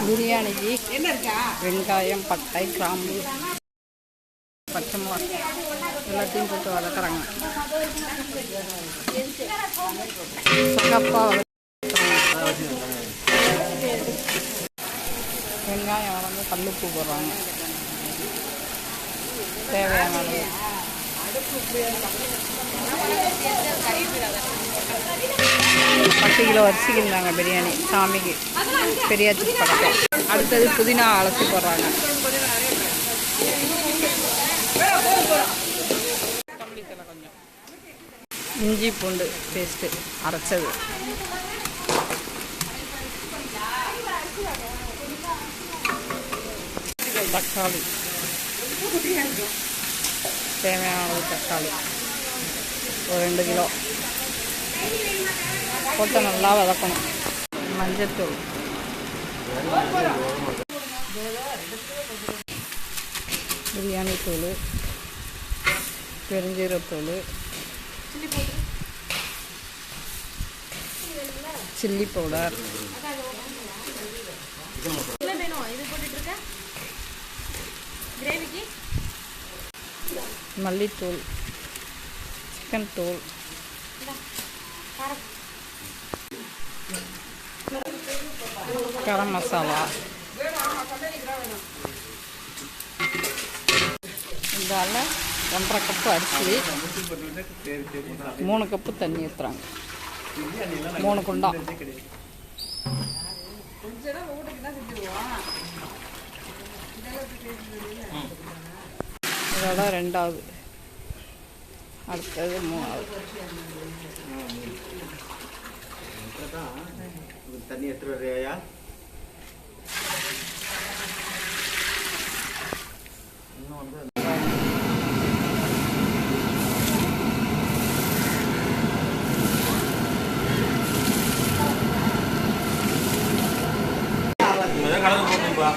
பிரியாணிக்கு வெங்காயம், பட்டை, கிராம்பு, பச்சை மிளகாய் எல்லாத்தையும் போட்டு வதக்குறாங்க. சகப்பாக வெங்காயம் வளர்ந்து கல்லுப்பு போடுறாங்க தேவையான அளவு. 10 கிலோ அரிசிக்குந்தாங்க பிரியாணி சாமிக்கு பெரியாச்சி படக்கம். அடுத்தது புதினா அலசி போடுறாங்க. கொஞ்சம் இஞ்சி பூண்டு பேஸ்ட்டு அரைச்சது, தக்காளி தேவையான அளவு தக்காளி ஒரு 2 கிலோ போட்டு நல்லா வதக்கணும். மஞ்சத்தூள், பிரியாணி தூள், பெருஞ்சீரத்தூள், சில்லி பவுடர், மல்லித்தூள், சிக்கன் தூள், கரம் மசாலா, இதால் 1.5 கப்பு அரிசி, 3 கப்பு தண்ணி ஊற்றுறாங்க. 3 குண்டா. இதோட 2வது, அடுத்தது 3வது. தண்ணி எடுத்துட்டு வரையா? இன்னும் வந்து கலந்து போட்டுப்பா.